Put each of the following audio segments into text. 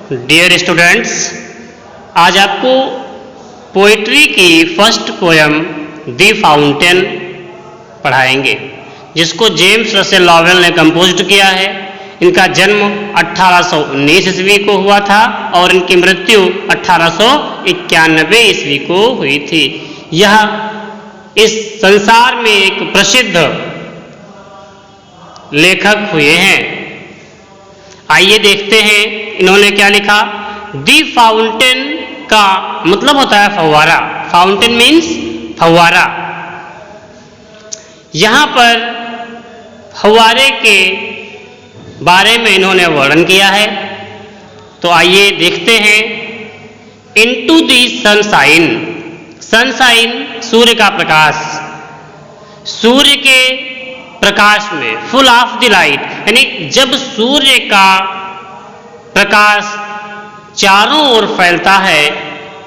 Dear students, आज आपको poetry की फर्स्ट पोयम दी फाउंटेन पढ़ाएंगे, जिसको जेम्स रसेल लॉवेल ने कंपोज्ड किया है। इनका जन्म 1819 ईस्वी को हुआ था और इनकी मृत्यु 1891 ईस्वी को हुई थी। यह इस संसार में एक प्रसिद्ध लेखक हुए हैं। आइए देखते हैं इन्होंने क्या लिखा। दी फाउंटेन का मतलब होता है फव्वारा। फाउंटेन मीन्स फव्वारा। यहां पर फव्वारे के बारे में इन्होंने वर्णन किया है, तो आइए देखते हैं। इनटू दी सनशाइन, सनशाइन सूर्य का प्रकाश, सूर्य के प्रकाश में, फुल ऑफ द लाइट, यानी जब सूर्य का प्रकाश चारों ओर फैलता है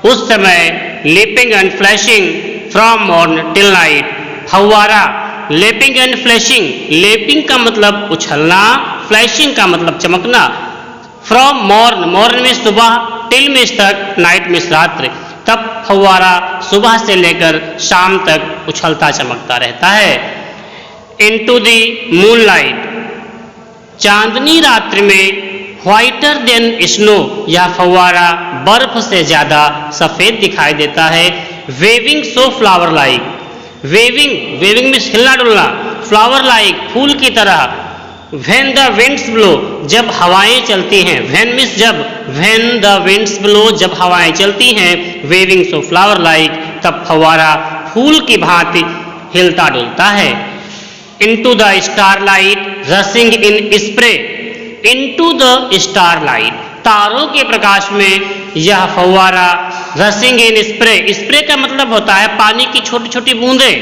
उस समय lapping and flashing from morn till night, फव्वारा। लेपिंग एंड फ्लैशिंग, लेपिंग का मतलब उछलना, फ्लैशिंग का मतलब चमकना। फ्रॉम मॉर्न, मॉर्न में सुबह, टिल में तक, नाइट में रात्रि, तब फव्वारा सुबह से लेकर शाम तक उछलता चमकता रहता है। इनटू दी मूनलाइट, चांदनी रात्रि में, व्हाइटर देन स्नो, यह फव्वारा बर्फ से ज्यादा सफेद दिखाई देता है। Waving so flower like, waving, waving में हिलना डुलना, फ्लावर लाइक, फूल की तरह। व्हेन द विंड्स ब्लो, जब हवाएं चलती हैं, व्हेन मीन्स जब, व्हेन द विंड्स ब्लो, जब हवाएं चलती हैं, वेविंग सो फ्लावर लाइक, तब फव्वारा फूल की भांति हिलता डुलता है। Into the starlight, रसिंग in spray, into the starlight, तारों के प्रकाश में यह फव्वारा रसिंग इन स्प्रे, स्प्रे का मतलब होता है पानी की छोटी छोटी बूंदें,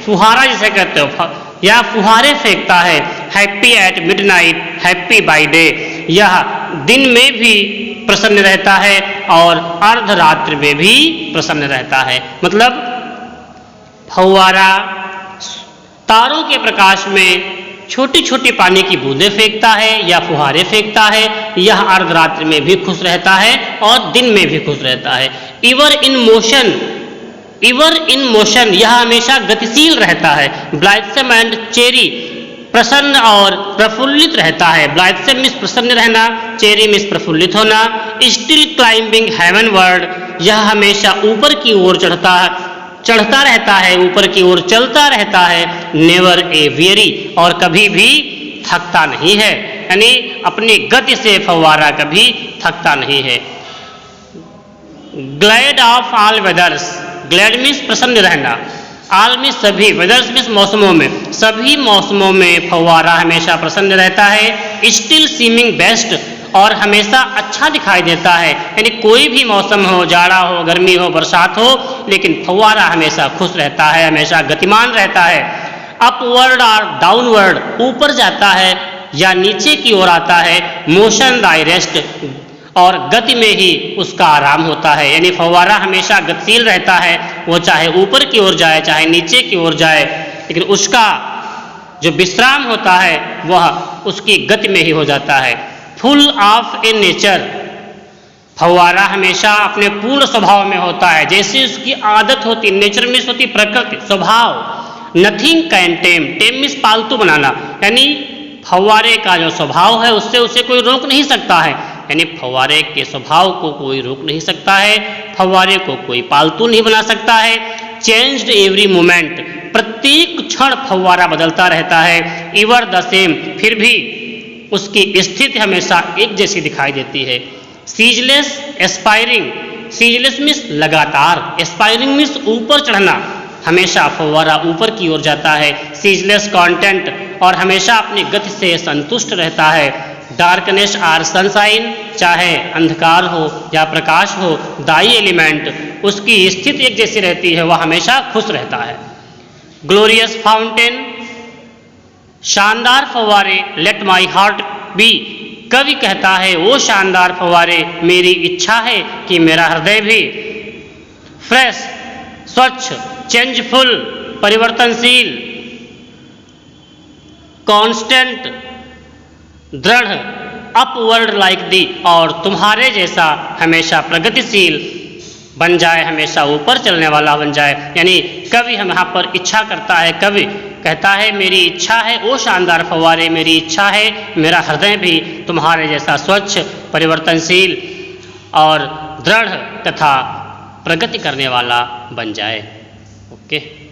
फुहारा जिसे कहते हो, या फुहारे फेंकता है। Happy at midnight, happy by day, यह दिन में भी प्रसन्न रहता है और अर्धरात्रि में भी प्रसन्न रहता है। मतलब फव्वारा तारों के प्रकाश में छोटी छोटी पानी की बूंदें फेंकता है या फुहारे फेंकता है। यह अर्धरात्रि में भी खुश रहता है और दिन में भी खुश रहता है। इवर इन मोशन, इवर इन मोशन, यह हमेशा गतिशील रहता है। ब्लाइथसम एंड चेरी, प्रसन्न और प्रफुल्लित रहता है। ब्लाइथसम मीन्स प्रसन्न रहना, चेरी मीन्स प्रफुल्लित होना। स्टिल क्लाइंबिंग हेवनवर्ड, यह हमेशा ऊपर की ओर चढ़ता रहता है, ऊपर की ओर चलता रहता है। नेवर ए वेरी, और कभी भी थकता नहीं है, यानी अपनी गति से फव्वारा कभी थकता नहीं है। Glad of all weathers, glad means प्रसन्न रहना, ऑल मीन्स सभी, वेदर्स मीन्स मौसमों में, सभी मौसमों में फव्वारा हमेशा प्रसन्न रहता है। स्टिल सीमिंग बेस्ट, और हमेशा अच्छा दिखाई देता है, यानी कोई भी मौसम हो, जाड़ा हो, गर्मी हो, बरसात हो, लेकिन फव्वारा हमेशा खुश रहता है, हमेशा गतिमान रहता है। अपवर्ड और डाउनवर्ड, ऊपर जाता है या नीचे की ओर आता है। मोशन दाई रेस्ट, और गति में ही उसका आराम होता है, यानी फव्वारा हमेशा गतिशील रहता है। वो चाहे ऊपर की ओर जाए चाहे नीचे की ओर जाए, लेकिन उसका जो विश्राम होता है वह उसकी गति में ही हो जाता है। फुल ऑफ ए नेचर, फव्वारा हमेशा अपने पूर्ण स्वभाव में होता है, जैसी उसकी आदत होती। नेचर मीन्स होती प्रकृति, स्वभाव। Nothing can time, time means पालतू बनाना, यानी फव्वारे का जो स्वभाव है उससे उसे कोई रोक नहीं सकता है, यानी फव्वारे के स्वभाव को कोई रोक नहीं सकता है, फव्वारे को कोई पालतू नहीं बना सकता है। चेंज्ड एवरी मोमेंट, प्रत्येक क्षण फव्वारा बदलता रहता है। इवर द सेम, फिर भी उसकी स्थिति हमेशा एक जैसी दिखाई देती है। सीजलेस एस्पायरिंग, सीजलेस मीन्स लगातार, एस्पायरिंग मीन्स ऊपर चढ़ना, हमेशा फव्वारा ऊपर की ओर जाता है। सीजलेस कंटेंट, और हमेशा अपनी गति से संतुष्ट रहता है। डार्कनेस आर सनशाइन, चाहे अंधकार हो या प्रकाश हो, दाई एलिमेंट, उसकी स्थिति एक जैसी रहती है, वह हमेशा खुश रहता है। ग्लोरियस फाउंटेन, शानदार फव्वारे, लेट माई हार्ट बी, कवि कहता है वो शानदार फव्वारे, मेरी इच्छा है कि मेरा हृदय भी। फ्रेश, स्वच्छ, चेंजफुल, परिवर्तनशील। कांस्टेंट, दृढ़, अपवर्ड लाइक दी, और तुम्हारे जैसा हमेशा प्रगतिशील बन जाए, हमेशा ऊपर चलने वाला बन जाए। यानी कवि हम यहाँ पर इच्छा करता है, कवि कहता है मेरी इच्छा है ओ शानदार फव्वारे, मेरी इच्छा है मेरा हृदय भी तुम्हारे जैसा स्वच्छ, परिवर्तनशील और दृढ़ तथा प्रगति करने वाला बन जाए। ओके।